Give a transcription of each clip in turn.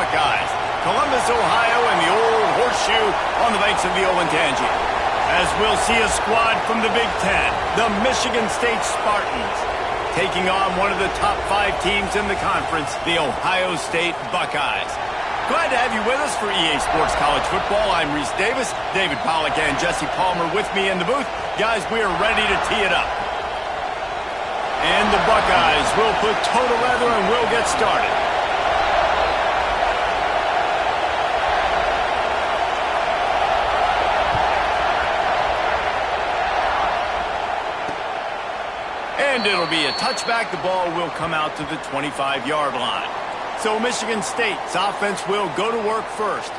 Buckeyes. Columbus, Ohio, and the old horseshoe on the banks of the Olentangy. As we'll see a squad from the Big Ten, the Michigan State Spartans, taking on one of the top 5 teams in the conference, the Ohio State Buckeyes. Glad to have you with us for EA Sports College Football. I'm Reese Davis, David Pollack, and Jesse Palmer with me in the booth. Guys, we are ready to tee it up. And the Buckeyes will put total leather and we'll get started. And it'll be a touchback. The ball will come out to the 25-yard line. So Michigan State's offense will go to work first.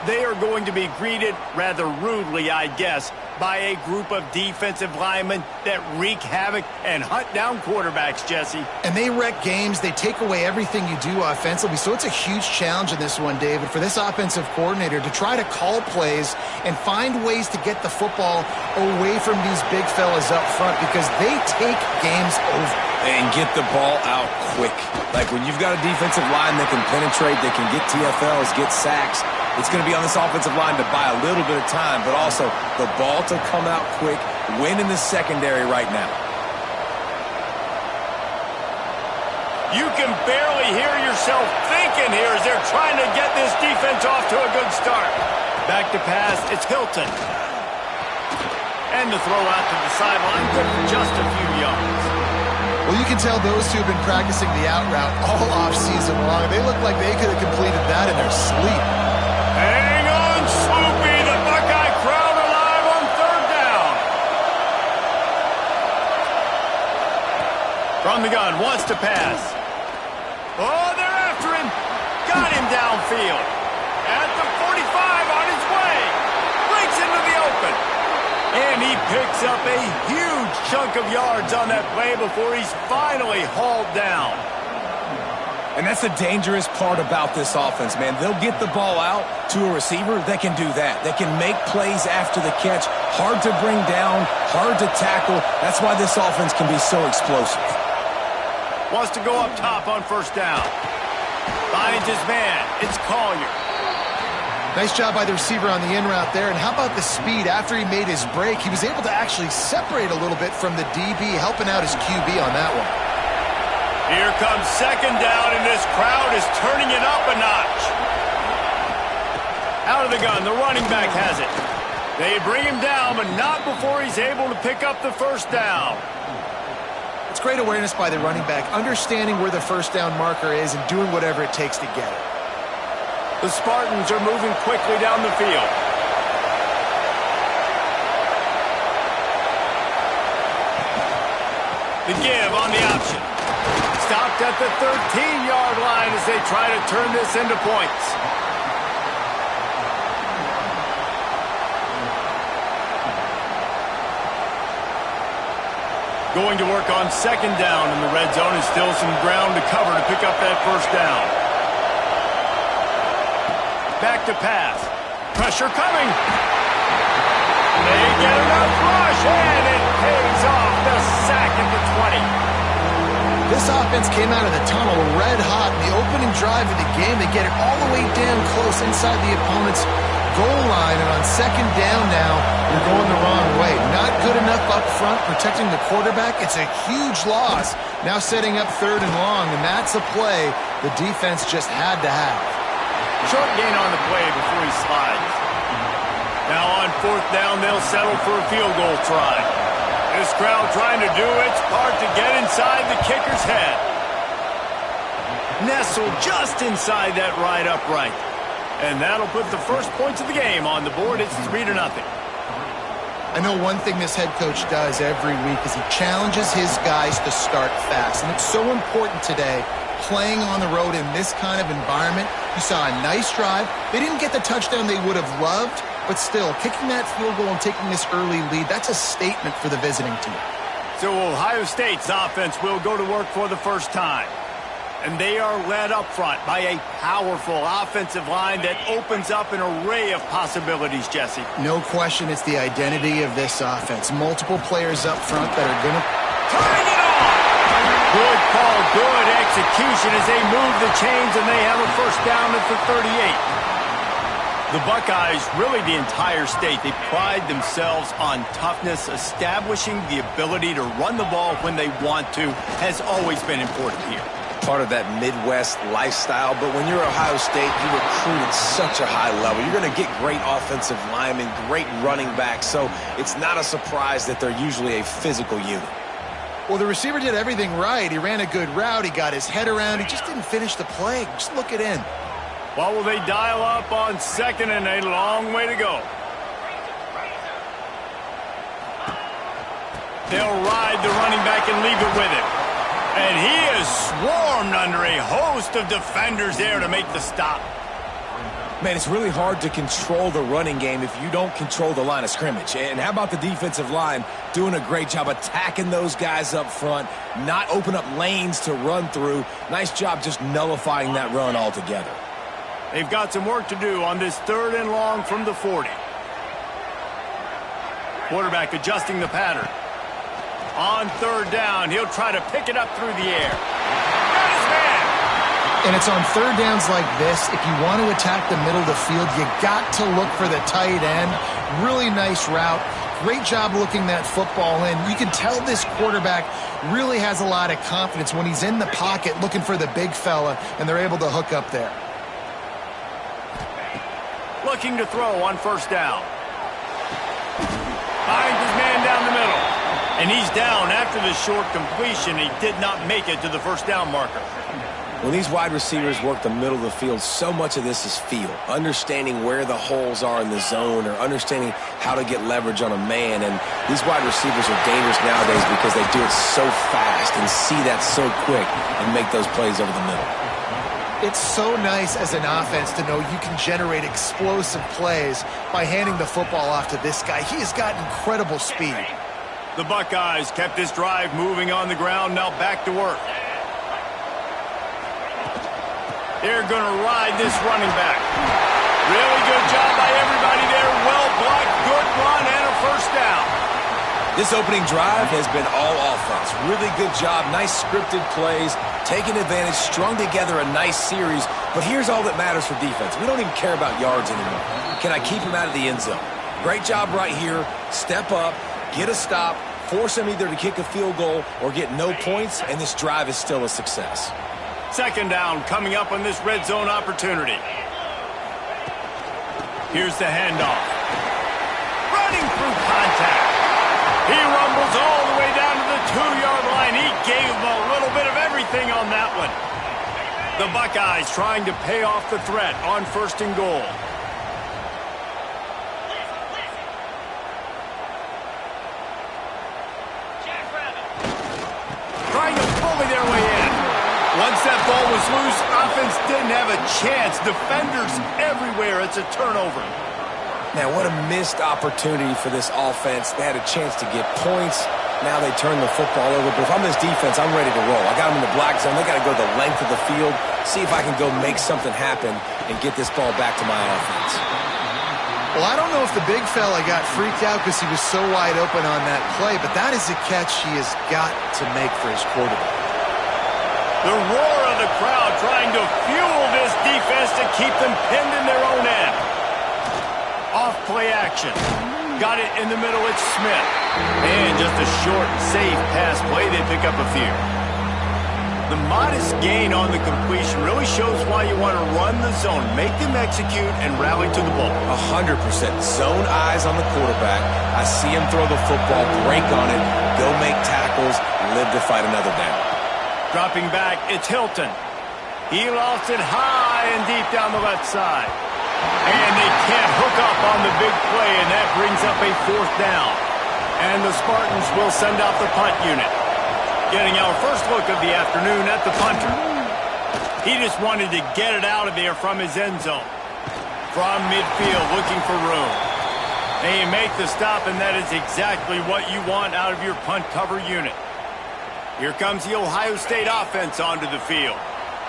They are going to be greeted rather rudely, I guess, by a group of defensive linemen that wreak havoc and hunt down quarterbacks, Jesse. And they wreck games. They take away everything you do offensively. So it's a huge challenge in this one, David, for this offensive coordinator to try to call plays and find ways to get the football away from these big fellas up front because they take games over. And get the ball out quick. Like when you've got a defensive line that can penetrate, that can get TFLs, get sacks, it's going to be on this offensive line to buy a little bit of time, but also the ball to come out quick, win in the secondary right now. You can barely hear yourself thinking here as they're trying to get this defense off to a good start. Back to pass, it's Hilton. And the throw out to the sideline, good for just a few yards. Well, you can tell those two have been practicing the out route all off-season long. They look like they could have completed that in their sleep. Hang on, Sloopy. The Buckeye crowd alive on third down. From the gun, wants to pass. Oh, they're after him. Got him downfield. At the 45, on his way. Breaks into the open. And he picks up a huge chunk of yards on that play before he's finally hauled down. And that's the dangerous part about this offense, man. They'll get the ball out to a receiver that can do that. That can make plays after the catch. Hard to bring down, hard to tackle. That's why this offense can be so explosive. Wants to go up top on first down. Finds his man. It's Collier. Nice job by the receiver on the in route there. And how about the speed? After he made his break, he was able to actually separate a little bit from the DB, helping out his QB on that one. Here comes second down, and this crowd is turning it up a notch. Out of the gun, the running back has it. They bring him down, but not before he's able to pick up the first down. It's great awareness by the running back, understanding where the first down marker is and doing whatever it takes to get it. The Spartans are moving quickly down the field. The give on the option. Stopped at the 13-yard line as they try to turn this into points. Going to work on second down in the red zone, and still some ground to cover to pick up that first down. Back to pass. Pressure coming. They get enough rush, and it pays off. The sack at the 20. This offense came out of the tunnel red hot. In the opening drive of the game, they get it all the way down close inside the opponent's goal line. And on second down now, they're going the wrong way. Not good enough up front protecting the quarterback. It's a huge loss. Now setting up third and long, and that's a play the defense just had to have. Short gain on the play before he slides. Now on fourth down, they'll settle for a field goal try. This crowd trying to do its part to get inside the kicker's head. Nestled just inside that right upright. And that'll put the first points of the game on the board. It's 3-0. I know one thing this head coach does every week is he challenges his guys to start fast. And it's so important today, playing on the road in this kind of environment. You saw a nice drive. They didn't get the touchdown they would have loved, but still, kicking that field goal and taking this early lead, that's a statement for the visiting team. So Ohio State's offense will go to work for the first time. And they are led up front by a powerful offensive line that opens up an array of possibilities, Jesse. No question it's the identity of this offense. Multiple players up front that are going to... Turning it on! Good call, good execution as they move the chains, and they have a first down at the 38. The Buckeyes, really the entire state, they pride themselves on toughness. Establishing the ability to run the ball when they want to has always been important here. Part of that Midwest lifestyle, but when you're Ohio State, you recruit at such a high level. You're going to get great offensive linemen, great running backs, so it's not a surprise that they're usually a physical unit. Well, the receiver did everything right. He ran a good route. He got his head around. He just didn't finish the play. Just look it in. Well, will they dial up on second and a long way to go? They'll ride the running back and leave it with him. And he is swarmed under a host of defenders there to make the stop. Man, it's really hard to control the running game if you don't control the line of scrimmage. And how about the defensive line doing a great job attacking those guys up front, not open up lanes to run through. Nice job just nullifying that run altogether. They've got some work to do on this 3rd and long from the 40. Quarterback adjusting the pattern. On 3rd down, he'll try to pick it up through the air. Got his man. And it's on 3rd downs like this, if you want to attack the middle of the field, you got to look for the tight end. Really nice route. Great job looking that football in. You can tell this quarterback really has a lot of confidence when he's in the pocket looking for the big fella, and they're able to hook up there. Looking to throw on 1st down. Finds his man down the middle. And he's down after the short completion. He did not make it to the 1st down marker. When these wide receivers work the middle of the field, so much of this is feel. Understanding where the holes are in the zone or understanding how to get leverage on a man. And these wide receivers are dangerous nowadays because they do it so fast and see that so quick and make those plays over the middle. It's so nice as an offense to know you can generate explosive plays by handing the football off to this guy. He has got incredible speed. The Buckeyes kept this drive moving on the ground, now back to work. They're going to ride this running back. Really good job by everybody there. Well blocked, good run, and a 1st down. This opening drive has been all offense. Really good job, nice scripted plays, taking advantage, strung together a nice series. But here's all that matters for defense. We don't even care about yards anymore. Can I keep him out of the end zone? Great job right here. Step up. Get a stop, force them either to kick a field goal or get no points, and this drive is still a success. 2nd down coming up on this red zone opportunity. Here's the handoff. Running through contact. He rumbles all the way down to the 2-yard line. He gave him a little bit of everything on that one. The Buckeyes trying to pay off the threat on 1st and goal. Trying to bully their way in. Once that ball was loose, offense didn't have a chance. Defenders everywhere. It's a turnover. Now, what a missed opportunity for this offense. They had a chance to get points. Now they turn the football over. But if I'm this defense, I'm ready to roll. I got them in the black zone. They got to go the length of the field, see if I can go make something happen and get this ball back to my offense. Well, I don't know if the big fella got freaked out because he was so wide open on that play, but that is a catch he has got to make for his quarterback. The roar of the crowd trying to fuel this defense to keep them pinned in their own end. Off play action. Got it in the middle, it's Smith. And just a short, safe pass play, they pick up a few. The modest gain on the completion really shows why you want to run the zone. Make them execute and rally to the ball. 100%. Zone eyes on the quarterback. I see him throw the football, break on it, go make tackles, live to fight another down. Dropping back, it's Hilton. He lost it high and deep down the left side. And they can't hook up on the big play, and that brings up a 4th down. And the Spartans will send out the punt unit. Getting our first look of the afternoon at the punter. He just wanted to get it out of there from his end zone. From midfield, looking for room. They make the stop, and that is exactly what you want out of your punt cover unit. Here comes the Ohio State offense onto the field.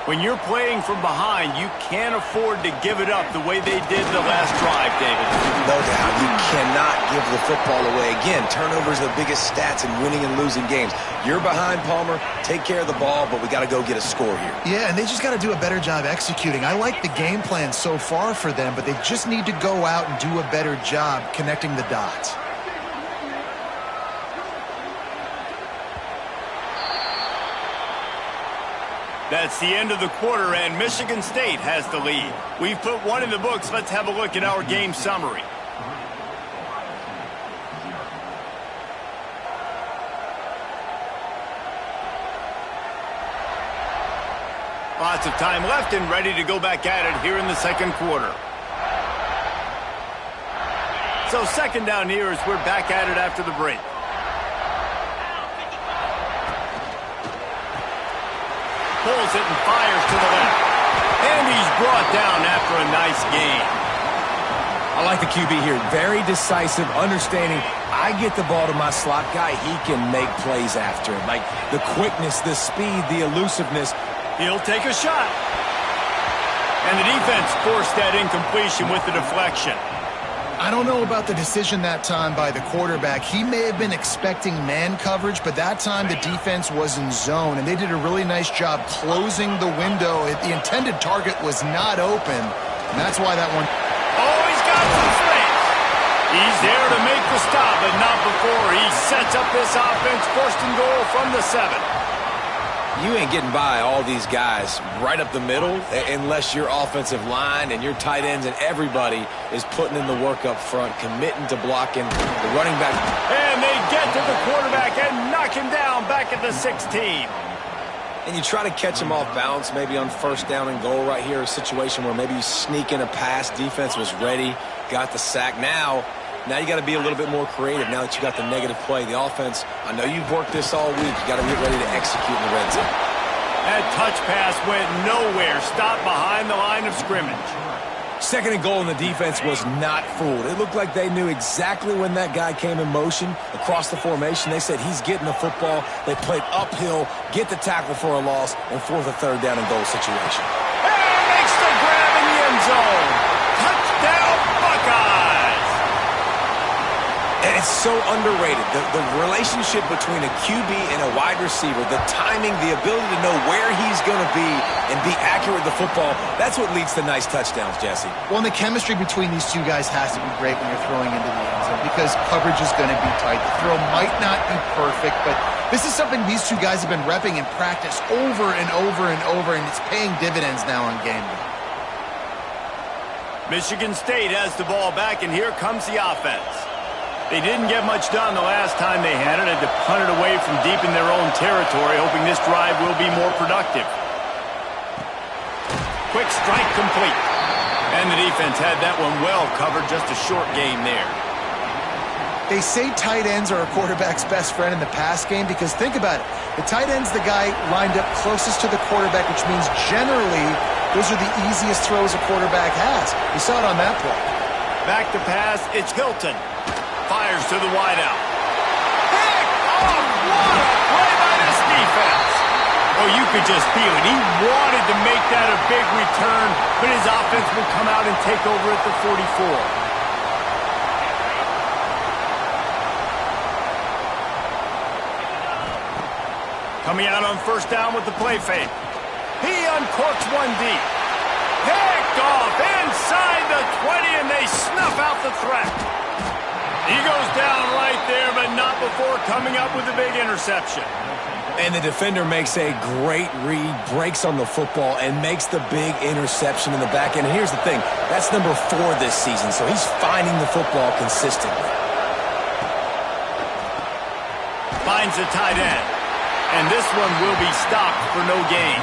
When you're playing from behind, you can't afford to give it up the way they did the last drive, David. No doubt. You cannot give the football away. Again, turnovers are the biggest stats in winning and losing games. You're behind, Palmer. Take care of the ball, but we got to go get a score here. Yeah, and they just got to do a better job executing. I like the game plan so far for them, but they just need to go out and do a better job connecting the dots. That's the end of the quarter, and Michigan State has the lead. We've put one in the books. Let's have a look at our game summary. Lots of time left and ready to go back at it here in the second quarter. So second down here as we're back at it after the break. Pulls it and fires to the left. And he's brought down after a nice gain. I like the QB here. Very decisive, understanding. I get the ball to my slot guy. He can make plays after it. Like the quickness, the speed, the elusiveness. He'll take a shot. And the defense forced that incompletion with the deflection. I don't know about the decision that time by the quarterback. He may have been expecting man coverage, but that time the defense was in zone, and they did a really nice job closing the window. The intended target was not open, and that's why that one... Oh, he's got some space. He's there to make the stop, but not before he sets up this offense. First and goal from the 7. You ain't getting by all these guys right up the middle unless your offensive line and your tight ends and everybody is putting in the work up front, committing to blocking the running back. And they get to the quarterback and knock him down back at the 16. And you try to catch him off balance, maybe on first down and goal right here, a situation where maybe you sneak in a pass. Defense was ready, got the sack. Now you got to be a little bit more creative now that you got the negative play. The offense, I know you've worked this all week. You got to get ready to execute in the red zone. That touch pass went nowhere. Stopped behind the line of scrimmage. Second and goal, and the defense was not fooled. It looked like they knew exactly when that guy came in motion across the formation. They said he's getting the football. They played uphill, get the tackle for a loss, and fourth or third down and goal situation. And makes the grab in the end zone. Touchdown, Buckeyes. And it's so underrated. The relationship between a QB and a wide receiver, the timing, the ability to know where he's going to be and be accurate with the football, that's what leads to nice touchdowns, Jesse. Well, and the chemistry between these two guys has to be great when you're throwing into the end zone because coverage is going to be tight. The throw might not be perfect, but this is something these two guys have been repping in practice over and over and over, and it's paying dividends now on game day. Michigan State has the ball back, and here comes the offense. They didn't get much done the last time they had it. Had to punt it away from deep in their own territory, hoping this drive will be more productive. Quick strike complete. And the defense had that one well covered. Just a short game there. They say tight ends are a quarterback's best friend in the pass game because think about it. The tight end's the guy lined up closest to the quarterback, which means generally those are the easiest throws a quarterback has. We saw it on that play. Back to pass. It's Hilton. Fires to the wideout. Pick off! What a play by this defense! Oh, you could just feel it. He wanted to make that a big return, but his offense will come out and take over at the 44. Coming out on first down with the play fake. He uncorks one deep. Picked off inside the 20, and they snuff out the threat. He goes down right there, but not before coming up with a big interception. And the defender makes a great read, breaks on the football, and makes the big interception in the back end. And here's the thing, that's number 4 this season, so he's finding the football consistently. Finds a tight end. And this one will be stopped for no gain.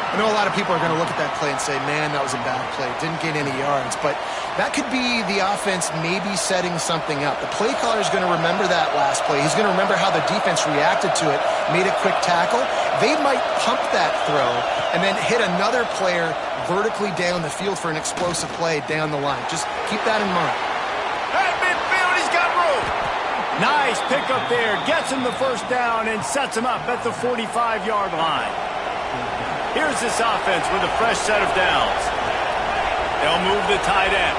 I know a lot of people are going to look at that play and say, man, that was a bad play. Didn't gain any yards. But that could be the offense maybe setting something up. The play caller is going to remember that last play. He's going to remember how the defense reacted to it, made a quick tackle. They might pump that throw and then hit another player vertically down the field for an explosive play down the line. Just keep that in mind. At midfield, he's got room. Nice pickup there. Gets him the first down and sets him up at the 45-yard line. Here's this offense with a fresh set of downs. They'll move the tight end.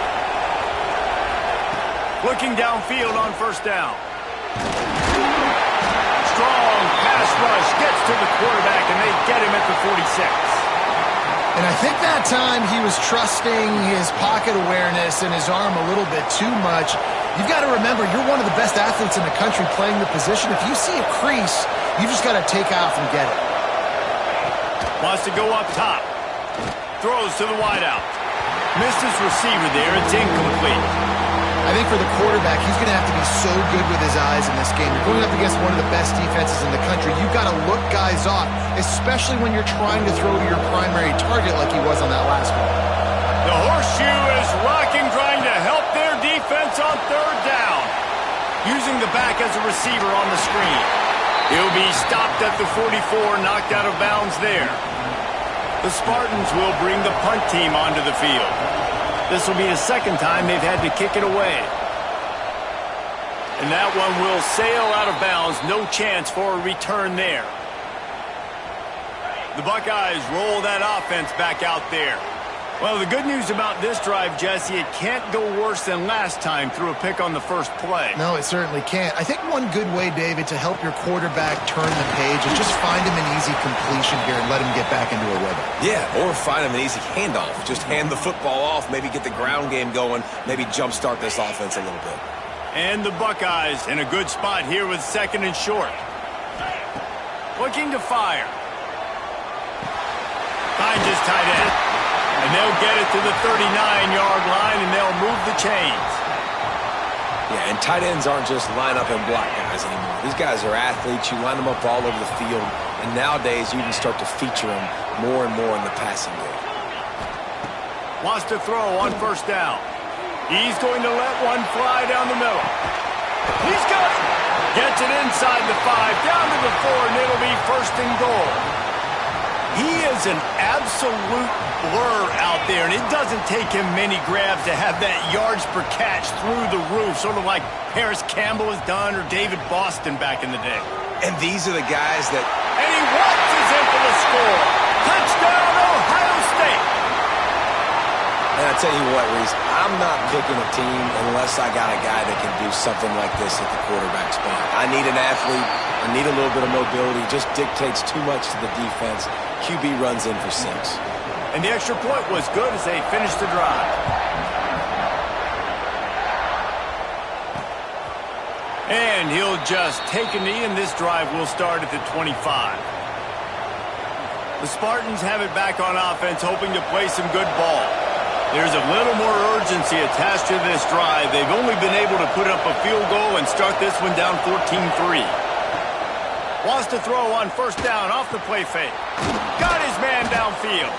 Looking downfield on first down. Strong pass rush gets to the quarterback, and they get him at the 46. And I think that time he was trusting his pocket awareness and his arm a little bit too much. You've got to remember, you're one of the best athletes in the country playing the position. If you see a crease, you just got to take off and get it. Wants to go up top. Throws to the wideout. Missed his receiver there. It's incomplete. I think for the quarterback, he's going to have to be so good with his eyes in this game. You're going up against one of the best defenses in the country. You've got to look guys off, especially when you're trying to throw to your primary target like he was on that last one. The horseshoe is rocking, trying to help their defense on third down. Using the back as a receiver on the screen. He'll be stopped at the 44, knocked out of bounds there. The Spartans will bring the punt team onto the field. This will be the second time they've had to kick it away. And that one will sail out of bounds. No chance for a return there. The Buckeyes roll that offense back out there. Well, the good news about this drive, Jesse, it can't go worse than last time through a pick on the first play. No, it certainly can't. I think one good way, David, to help your quarterback turn the page is just find him an easy completion here and let him get back into a rhythm. Yeah, or find him an easy handoff. Just hand the football off, maybe get the ground game going, maybe jumpstart this offense a little bit. And the Buckeyes in a good spot here with second and short. Looking to fire. Finds his tight end. And they'll get it to the 39-yard line, and they'll move the chains. Yeah, and tight ends aren't just line up and block guys anymore. These guys are athletes. You line them up all over the field. And nowadays, you can start to feature them more and more in the passing game. Wants to throw on first down. He's going to let one fly down the middle. He's got it. Gets it inside the 5, down to the 4, and it'll be first and goal. He is an absolute blur out there, and it doesn't take him many grabs to have that yards per catch through the roof, sort of like Paris Campbell has done or David Boston back in the day. And these are the guys that... And he watches in for the score. Touchdown, Ohio State. And I tell you what, Reese, I'm not picking a team unless I got a guy that can do something like this at the quarterback spot. I need an athlete. I need a little bit of mobility. Just dictates too much to the defense. QB runs in for 6. And the extra point was good as they finished the drive. And he'll just take a knee, and this drive will start at the 25. The Spartans have it back on offense, hoping to play some good ball. There's a little more urgency attached to this drive. They've only been able to put up a field goal and start this one down 14-3. Wants to throw on first down off the play fake. Got his man downfield.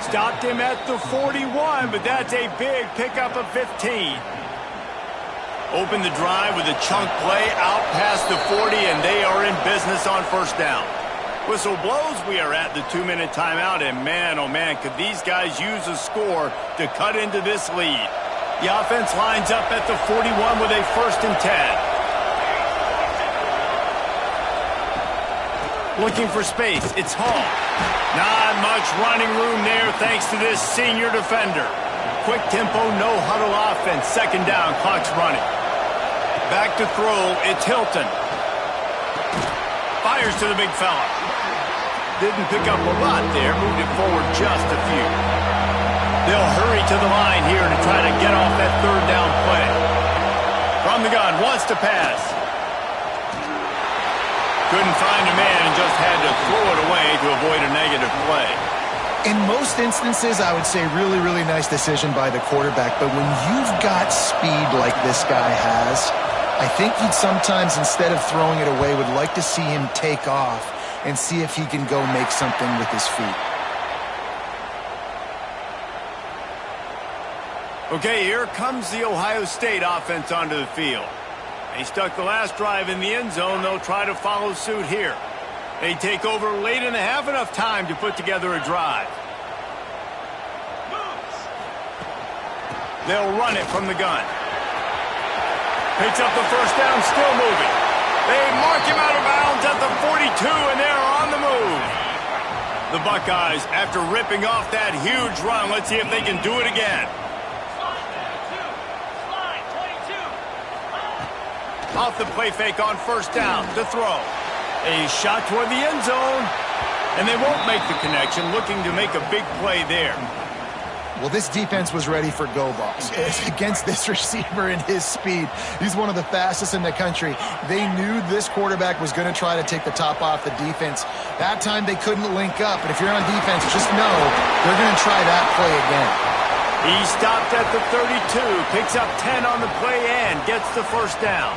Stopped him at the 41, but that's a big pickup of 15. Open the drive with a chunk play out past the 40, and they are in business on first down. Whistle blows, we are at the 2-minute timeout, and man, oh man, could these guys use a score to cut into this lead. The offense lines up at the 41 with a 1st and 10. Looking for space, it's Hall. Not much running room there thanks to this senior defender. Quick tempo, no huddle offense, 2nd down, clock's running. Back to throw, it's Hilton. Fires to the big fella. Didn't pick up a lot there, moved it forward just a few. They'll hurry to the line here to try to get off that 3rd down play. From the gun, wants to pass. Couldn't find a man and just had to throw it away to avoid a negative play. In most instances, I would say really, really nice decision by the quarterback. But when you've got speed like this guy has, I think you'd sometimes, instead of throwing it away, would like to see him take off and see if he can go make something with his feet. Okay, here comes the Ohio State offense onto the field. They stuck the last drive in the end zone. They'll try to follow suit here. They take over late in the half, enough time to put together a drive. They'll run it from the gun. Picks up the first down, still moving. They mark him out of bounds at the 42, and they're on the move. The Buckeyes, after ripping off that huge run, let's see if they can do it again. Off the play fake on first down to throw. A shot toward the end zone. And they won't make the connection, looking to make a big play there. Well, this defense was ready for go balls. Against this receiver and his speed, he's one of the fastest in the country. They knew this quarterback was going to try to take the top off the defense. That time they couldn't link up, but if you're on defense, just know they're going to try that play again. He stopped at the 32, picks up 10 on the play and gets the first down.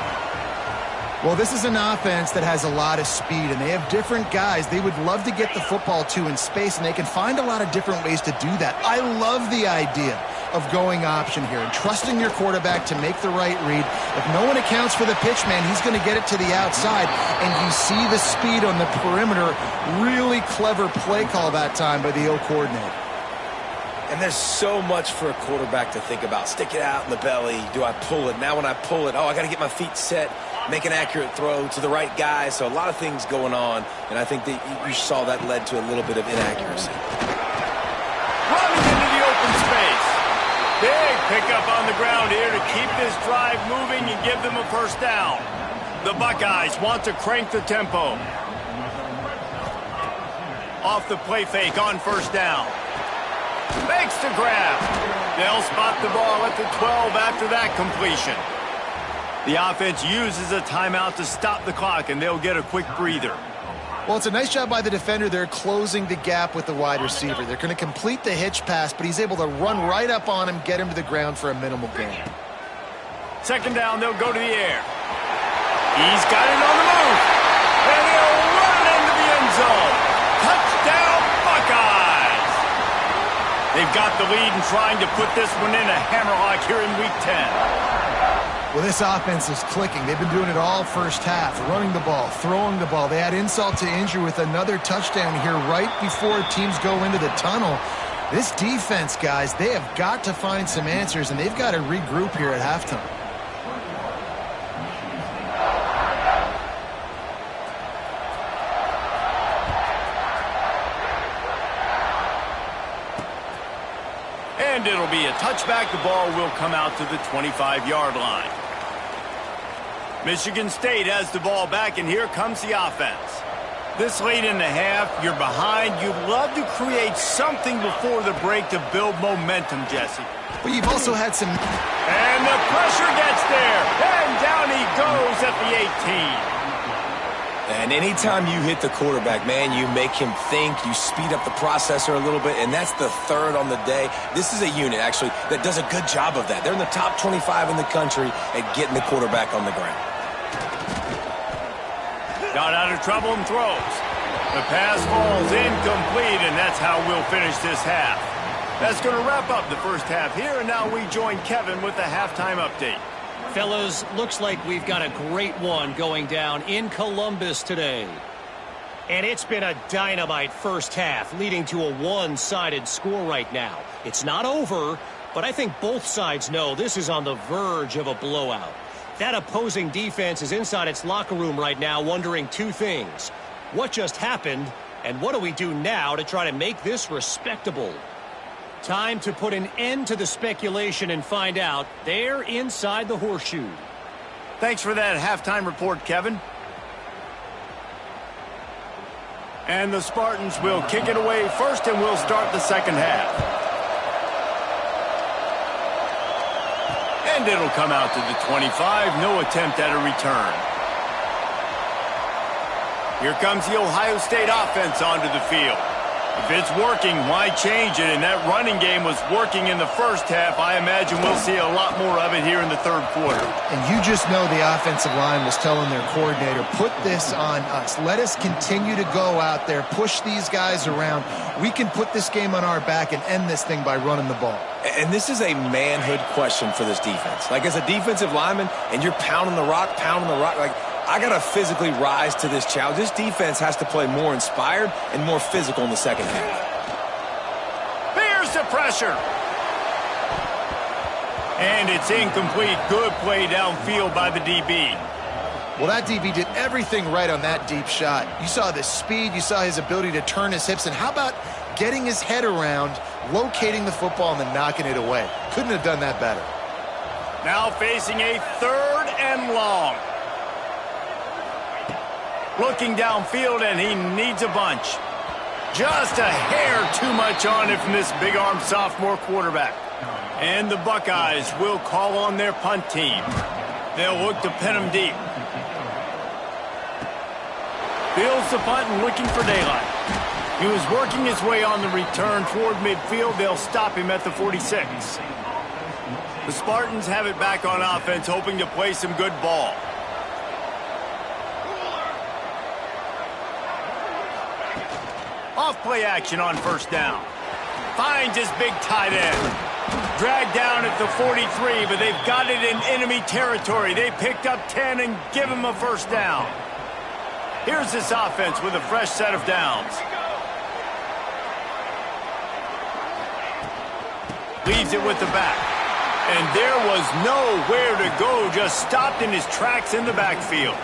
Well, this is an offense that has a lot of speed, and they have different guys they would love to get the football to in space, and they can find a lot of different ways to do that. I love the idea of going option here and trusting your quarterback to make the right read. If no one accounts for the pitch, man, he's going to get it to the outside, and you see the speed on the perimeter. Really clever play call that time by the O coordinator. And there's so much for a quarterback to think about. Stick it out in the belly. Do I pull it? Now when I pull it, I got to get my feet set, make an accurate throw to the right guy. So a lot of things going on, and I think that you saw that led to a little bit of inaccuracy. Running into the open space. Big pickup on the ground here to keep this drive moving and give them a first down. The Buckeyes want to crank the tempo. Off the play fake on first down. Makes the grab. They'll spot the ball at the 12 after that completion. The offense uses a timeout to stop the clock, and they'll get a quick breather. Well, it's a nice job by the defender. They're closing the gap with the wide receiver. They're going to complete the hitch pass, but he's able to run right up on him, get him to the ground for a minimal gain. Second down, they'll go to the air. He's got it on the move. And he'll run into the end zone. Touchdown, Buckeyes! They've got the lead and trying to put this one in a hammerlock here in Week 10. Well, this offense is clicking. They've been doing it all first half, running the ball, throwing the ball. They add insult to injury with another touchdown here right before teams go into the tunnel. This defense, guys, they have got to find some answers, and they've got to regroup here at halftime. And it'll be a touchback. The ball will come out to the 25-yard line. Michigan State has the ball back, and here comes the offense. This late in the half, you're behind. You'd love to create something before the break to build momentum, Jesse. But you've also had some... And the pressure gets there. And down he goes at the 18. And anytime you hit the quarterback, man, you make him think, you speed up the processor a little bit, and that's the third on the day. This is a unit, actually, that does a good job of that. They're in the top 25 in the country at getting the quarterback on the ground. Got out of trouble and throws. The pass falls incomplete, and that's how we'll finish this half. That's going to wrap up the first half here, and now we join Kevin with the halftime update. Fellas, looks like we've got a great one going down in Columbus today. And it's been a dynamite first half, leading to a one-sided score right now. It's not over, but I think both sides know this is on the verge of a blowout. That opposing defense is inside its locker room right now wondering two things. What just happened, and what do we do now to try to make this respectable? Time to put an end to the speculation and find out. They're inside the horseshoe. Thanks for that halftime report, Kevin. And the Spartans will kick it away first, and we'll start the second half. And it'll come out to the 25. No attempt at a return. Here comes the Ohio State offense onto the field. If it's working, why change it? And that running game was working in the first half. I imagine we'll see a lot more of it here in the third quarter. And you just know the offensive line was telling their coordinator, put this on us. Let us continue to go out there, push these guys around. We can put this game on our back and end this thing by running the ball. And this is a manhood question for this defense. Like, as a defensive lineman, and you're pounding the rock, like, I got to physically rise to this challenge. This defense has to play more inspired and more physical in the second half. Here's the pressure. And it's incomplete. Good play downfield by the DB. Well, that DB did everything right on that deep shot. You saw the speed, you saw his ability to turn his hips, and how about getting his head around, locating the football, and then knocking it away? Couldn't have done that better. Now facing a 3rd and long. Looking downfield, and he needs a bunch. Just a hair too much on it from this big-armed sophomore quarterback. And the Buckeyes will call on their punt team. They'll look to pin him deep. Fields the punt and looking for daylight. He was working his way on the return toward midfield. They'll stop him at the 46. The Spartans have it back on offense, hoping to play some good ball. Off play action on 1st down. Finds his big tight end. Dragged down at the 43, but they've got it in enemy territory. They picked up 10 and give him a 1st down. Here's this offense with a fresh set of downs. Leaves it with the back. And there was nowhere to go, just stopped in his tracks in the backfield.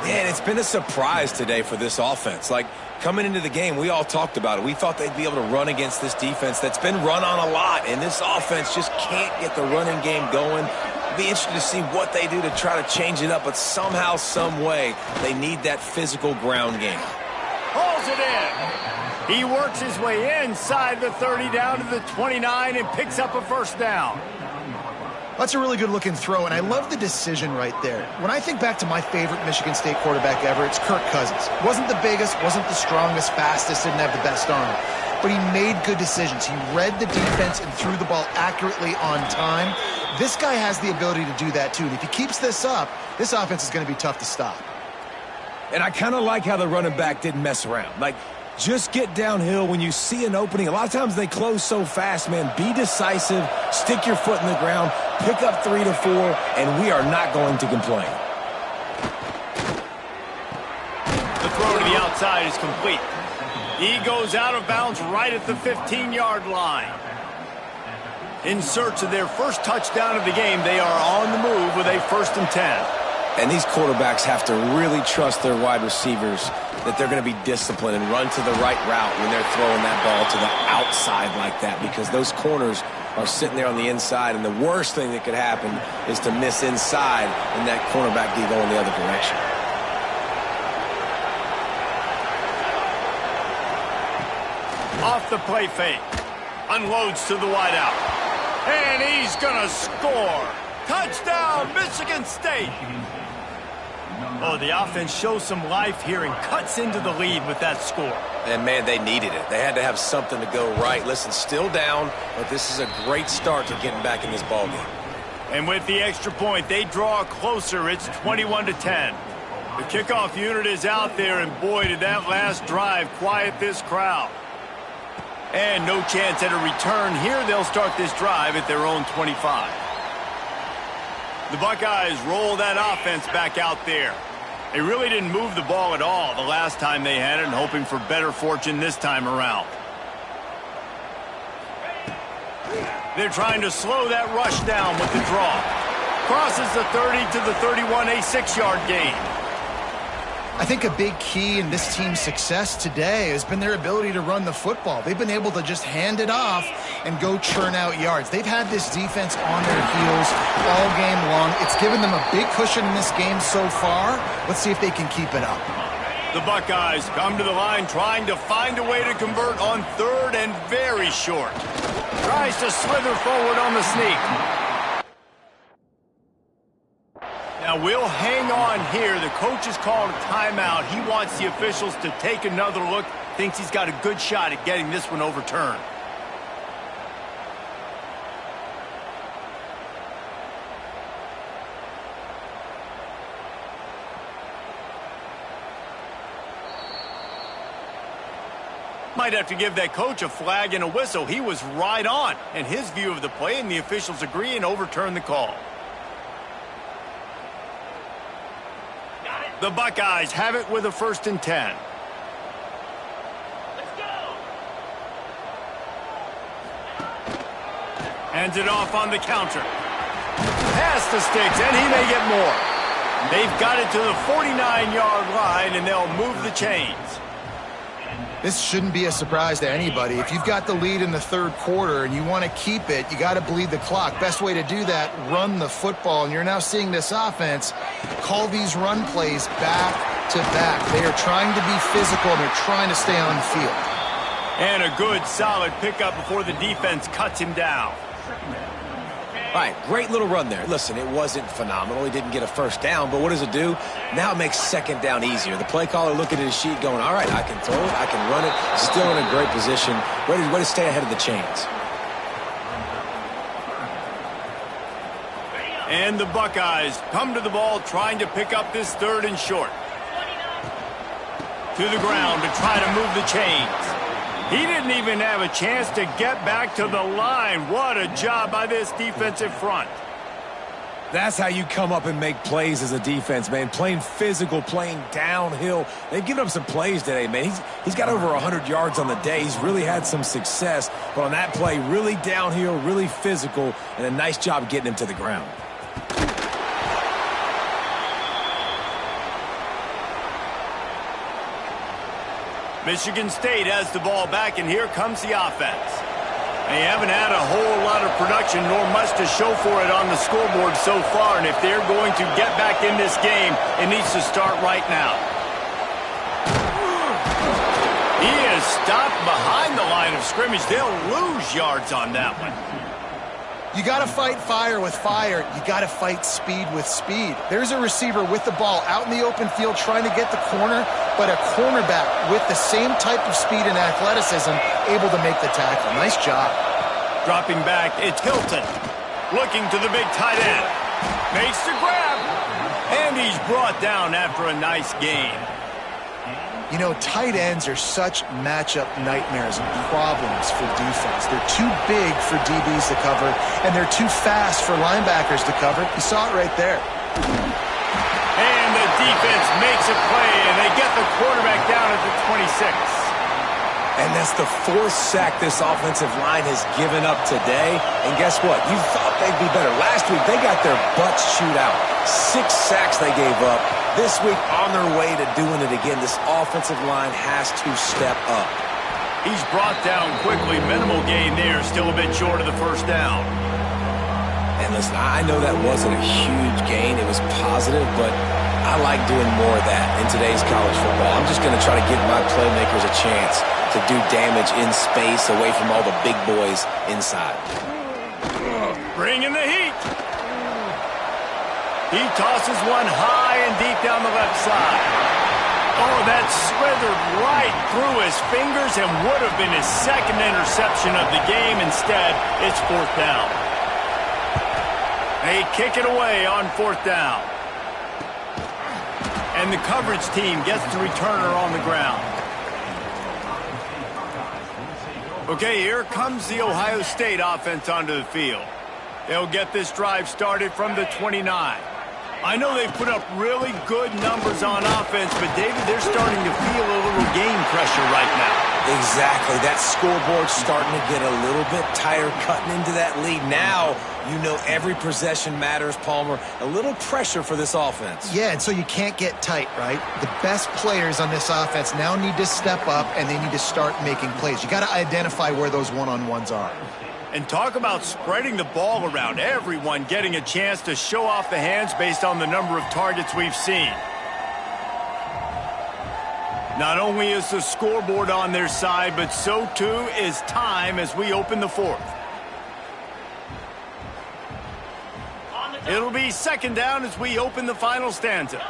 Man, it's been a surprise today for this offense. Like, coming into the game, we all talked about it. We thought they'd be able to run against this defense that's been run on a lot, and this offense just can't get the running game going. It'll be interesting to see what they do to try to change it up, but somehow, some way, they need that physical ground game. Pulls it in. He works his way inside the 30 down to the 29 and picks up a 1st down. That's a really good-looking throw, and I love the decision right there. When I think back to my favorite Michigan State quarterback ever, it's Kirk Cousins. Wasn't the biggest, wasn't the strongest, fastest, didn't have the best arm. But he made good decisions. He read the defense and threw the ball accurately on time. This guy has the ability to do that, too. And if he keeps this up, this offense is going to be tough to stop. And I kind of like how the running back didn't mess around. Like, just get downhill when you see an opening. A lot of times they close so fast, man. Be decisive, stick your foot in the ground, pick up 3 to 4, and we are not going to complain. The throw to the outside is complete. He goes out of bounds right at the 15-yard line. In search of their first touchdown of the game, they are on the move with a 1st and 10. And these quarterbacks have to really trust their wide receivers that they're going to be disciplined and run to the right route when they're throwing that ball to the outside like that, because those corners are sitting there on the inside, and the worst thing that could happen is to miss inside and that cornerback be going the other direction. Off the play fake. Unloads to the wideout. And he's going to score. Touchdown, Michigan State. Oh, the offense shows some life here and cuts into the lead with that score. And, man, they needed it. They had to have something to go right. Listen, still down, but this is a great start to getting back in this ballgame. And with the extra point, they draw closer. It's 21-10. The kickoff unit is out there, and boy, did that last drive quiet this crowd. And no chance at a return here. They'll start this drive at their own 25. The Buckeyes roll that offense back out there. They really didn't move the ball at all the last time they had it, and hoping for better fortune this time around. They're trying to slow that rush down with the draw. Crosses the 30 to the 31, a 6-yard gain. I think a big key in this team's success today has been their ability to run the football. They've been able to just hand it off and go churn out yards. They've had this defense on their heels all game long. It's given them a big cushion in this game so far. Let's see if they can keep it up. The Buckeyes come to the line trying to find a way to convert on 3rd and very short. Tries to slither forward on the sneak. Now we'll hang on here. The coach has called a timeout. He wants the officials to take another look. Thinks he's got a good shot at getting this one overturned. Might have to give that coach a flag and a whistle. He was right on in his view of the play, and the officials agree and overturn the call. The Buckeyes have it with a 1st and 10. Let's go. Hands it off on the counter. Pass the sticks, and he may get more. They've got it to the 49-yard line, and they'll move the chains. This shouldn't be a surprise to anybody. If you've got the lead in the third quarter and you want to keep it, you got to bleed the clock. Best way to do that, run the football. And you're now seeing this offense call these run plays back to back. They are trying to be physical, and they're trying to stay on the field. And a good, solid pickup before the defense cuts him down. All right, great little run there. Listen, it wasn't phenomenal. He didn't get a first down, but what does it do? Now it makes second down easier. The play caller looking at his sheet going, all right, I can throw it, I can run it, still in a great position, ready to stay ahead of the chains. And the Buckeyes come to the ball trying to pick up this third and short. To the ground to try to move the chains. He didn't even have a chance to get back to the line. What a job by this defensive front. That's how you come up and make plays as a defense, man. Playing physical, playing downhill. They've given up some plays today, man. He's got over 100 yards on the day. He's really had some success. But on that play, really downhill, really physical, and a nice job getting him to the ground. Michigan State has the ball back, and here comes the offense. They haven't had a whole lot of production, nor much to show for it on the scoreboard so far, and if they're going to get back in this game, it needs to start right now. He is stopped behind the line of scrimmage. They'll lose yards on that one. You got to fight fire with fire. You got to fight speed with speed. There's a receiver with the ball out in the open field trying to get the corner, but a cornerback with the same type of speed and athleticism able to make the tackle. Nice job. Dropping back, it's Hilton. Looking to the big tight end. Makes the grab. And he's brought down after a nice gain. You know, tight ends are such matchup nightmares and problems for defense. They're too big for DBs to cover, and they're too fast for linebackers to cover. You saw it right there. And the defense makes a play, and they get the quarterback down at the 26. And that's the fourth sack this offensive line has given up today. And guess what? You thought they'd be better. Last week, they got their butts chewed out. 6 sacks they gave up. This week, on their way to doing it again, this offensive line has to step up. He's brought down quickly. Minimal gain there. Still a bit short of the first down. And listen, I know that wasn't a huge gain. It was positive, but I like doing more of that in today's college football. I'm just going to try to give my playmakers a chance to do damage in space away from all the big boys inside. Bringing the heat. He tosses one high and deep down the left side. Oh, that slithered right through his fingers and would have been his second interception of the game. Instead, it's fourth down. They kick it away on fourth down. And the coverage team gets the returner on the ground. Okay, here comes the Ohio State offense onto the field. They'll get this drive started from the 29. I know they've put up really good numbers on offense, but, David, they're starting to feel a little game pressure right now. Exactly. That scoreboard's starting to get a little bit tighter, cutting into that lead. Now, you know every possession matters, Palmer. A little pressure for this offense. Yeah, and so you can't get tight, right? The best players on this offense now need to step up, and they need to start making plays. You got to identify where those one-on-ones are. And talk about spreading the ball around. Everyone getting a chance to show off the hands based on the number of targets we've seen. Not only is the scoreboard on their side, but so too is time as we open the fourth. It'll be second down as we open the final stanza.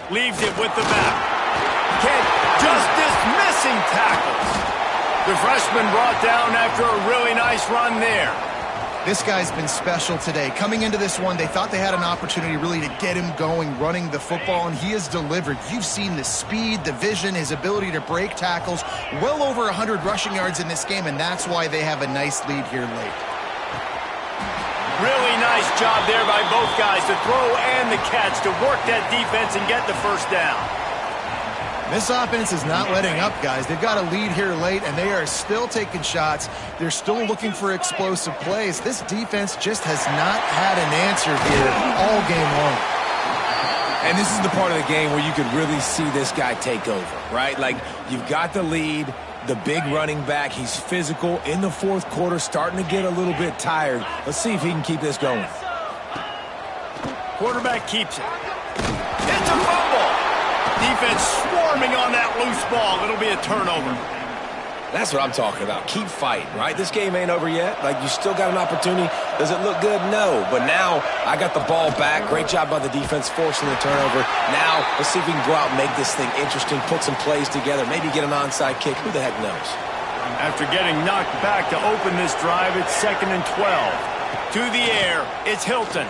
Leaves it with the back. Just dismissing tackles. The freshman brought down after a really nice run there. This guy's been special today. Coming into this one, they thought they had an opportunity really to get him going, running the football, and he has delivered. You've seen the speed, the vision, his ability to break tackles. Well over 100 rushing yards in this game, and that's why they have a nice lead here late. Really nice job there by both guys to throw and the catch to work that defense and get the first down. This offense is not letting up, guys. They've got a lead here late, and they are still taking shots. They're still looking for explosive plays. This defense just has not had an answer here all game long. And this is the part of the game where you could really see this guy take over, right? Like, you've got the lead, the big running back. He's physical in the fourth quarter, starting to get a little bit tired. Let's see if he can keep this going. Quarterback keeps it. It's a fumble. Defense swarming on that loose ball. It'll be a turnover. That's what I'm talking about. Keep fighting, right? This game ain't over yet. Like, you still got an opportunity. Does it look good? No. But now I got the ball back. Great job by the defense forcing the turnover. Now let's see if we can go out and make this thing interesting, put some plays together, maybe get an onside kick. Who the heck knows? After getting knocked back to open this drive, it's 2nd and 12. To the air, it's Hilton.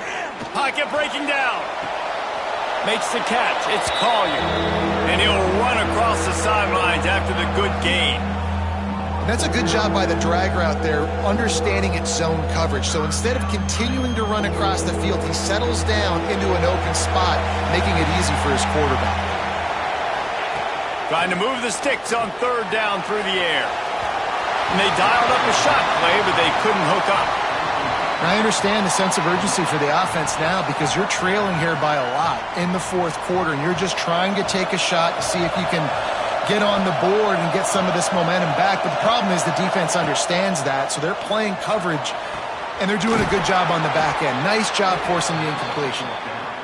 Pocket breaking down. Makes the catch. It's Collier. And he'll run across the sidelines after the good gain. That's a good job by the drag route there, understanding its zone coverage. So instead of continuing to run across the field, he settles down into an open spot, making it easy for his quarterback. Trying to move the sticks on 3rd down through the air. And they dialed up a shot play, but they couldn't hook up. I understand the sense of urgency for the offense now because you're trailing here by a lot in the fourth quarter, and you're just trying to take a shot to see if you can get on the board and get some of this momentum back. But the problem is the defense understands that, so they're playing coverage, and they're doing a good job on the back end. Nice job forcing the incompletion.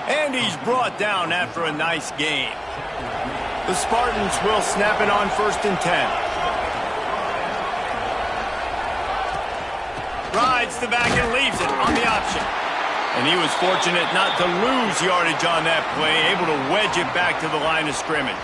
And he's brought down after a nice gain. The Spartans will snap it on 1st and 10. Rides the back and leaves it on the option. And he was fortunate not to lose yardage on that play, able to wedge it back to the line of scrimmage.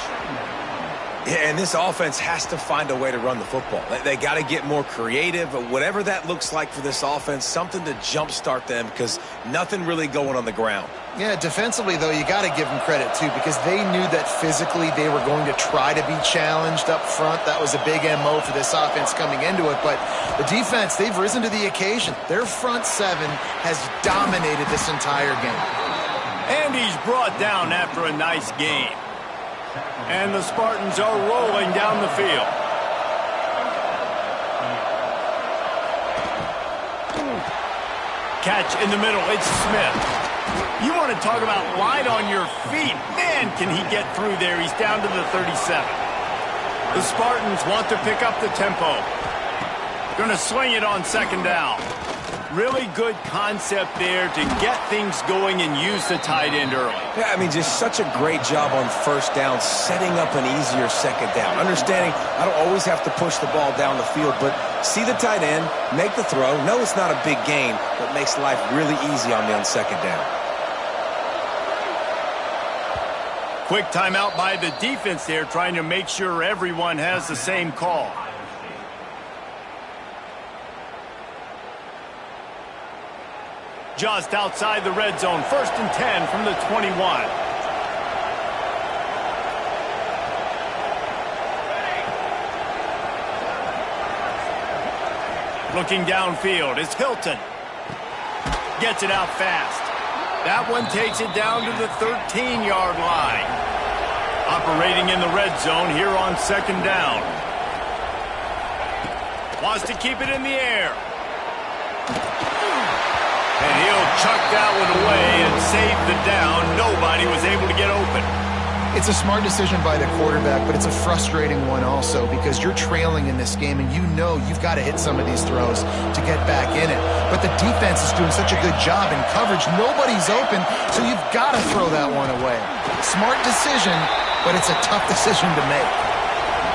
Yeah, and this offense has to find a way to run the football. They got to get more creative, whatever that looks like for this offense, something to jumpstart them because nothing really going on the ground. Yeah, defensively, though, you got to give them credit, too, because they knew that physically they were going to try to be challenged up front. That was a big MO for this offense coming into it. But the defense, they've risen to the occasion. Their front seven has dominated this entire game. And he's brought down after a nice game. And the Spartans are rolling down the field. Catch in the middle. It's Smith. You want to talk about light on your feet. Man, can he get through there. He's down to the 37. The Spartans want to pick up the tempo. Going to swing it on 2nd down. Really good concept there to get things going and use the tight end early. Yeah, I mean, just such a great job on 1st down, setting up an easier 2nd down. Understanding I don't always have to push the ball down the field, but see the tight end, make the throw. No, it's not a big gain, but makes life really easy on me on 2nd down. Quick timeout by the defense there, trying to make sure everyone has the same call. Just outside the red zone, 1st and 10 from the 21. Looking downfield, it's Hilton. Gets it out fast. That one takes it down to the 13-yard line. Operating in the red zone here on 2nd down. Wants to keep it in the air. And he'll chuck that one away and save the down. Nobody was able to get open. It's a smart decision by the quarterback, but it's a frustrating one also because you're trailing in this game and you know you've got to hit some of these throws to get back in it. But the defense is doing such a good job in coverage. Nobody's open, so you've got to throw that one away. Smart decision, but it's a tough decision to make.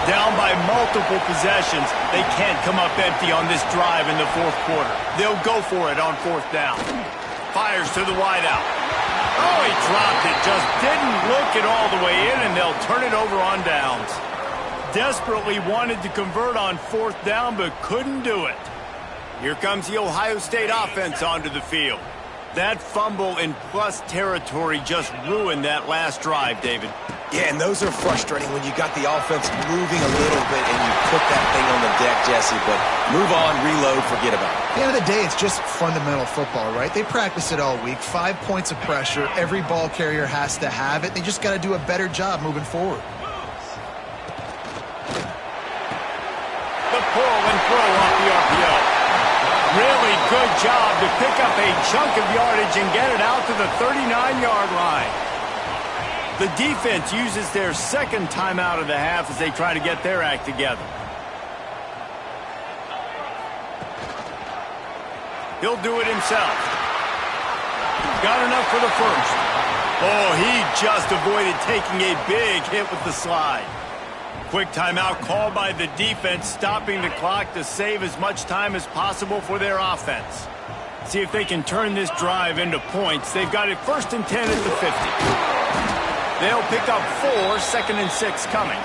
Down by multiple possessions, they can't come up empty on this drive in the fourth quarter. They'll go for it on 4th down. Fires to the wideout. Oh, he dropped it. Just didn't look it all the way in, and they'll turn it over on downs. Desperately wanted to convert on 4th down, but couldn't do it. Here comes the Ohio State offense onto the field. That fumble in plus territory just ruined that last drive, David. Yeah, and those are frustrating when you got the offense moving a little bit and you put that thing on the deck, Jesse. But move on, reload, forget about it. At the end of the day, it's just fundamental football, right? They practice it all week. 5 points of pressure. Every ball carrier has to have it. They just got to do a better job moving forward. Really good job to pick up a chunk of yardage and get it out to the 39-yard line. The defense uses their second timeout of the half as they try to get their act together. He'll do it himself. Got enough for the first. Oh, he just avoided taking a big hit with the slide. Quick timeout called by the defense, stopping the clock to save as much time as possible for their offense. See if they can turn this drive into points. They've got it 1st and 10 at the 50. They'll pick up 4, 2nd and 6 coming.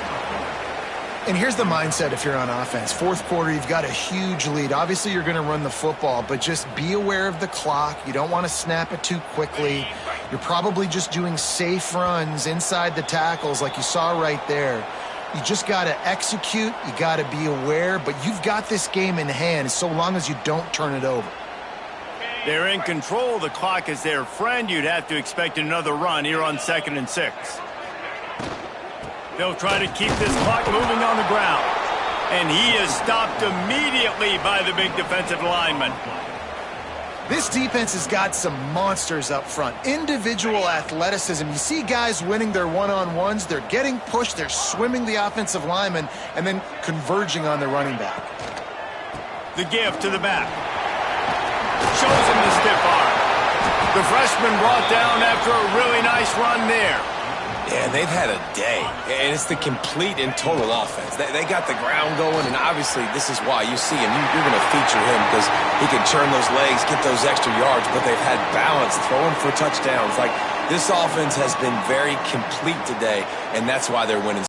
And here's the mindset if you're on offense. Fourth quarter, you've got a huge lead. Obviously, you're going to run the football, but just be aware of the clock. You don't want to snap it too quickly. You're probably just doing safe runs inside the tackles like you saw right there. You just got to execute. You got to be aware, but you've got this game in hand so long as you don't turn it over. They're in control. The clock is their friend. You'd have to expect another run here on 2nd and 6. They'll try to keep this clock moving on the ground. And he is stopped immediately by the big defensive lineman. This defense has got some monsters up front. Individual athleticism. You see guys winning their one-on-ones. They're getting pushed. They're swimming the offensive lineman and then converging on the running back. The give to the back. Shows him the stiff arm. The freshman brought down after a really nice run there. Yeah, they've had a day, and it's the complete and total offense. They got the ground going, and obviously this is why you see him. You're going to feature him because he can churn those legs, get those extra yards, but they've had balance, throwing for touchdowns. Like, this offense has been very complete today, and that's why they're winning.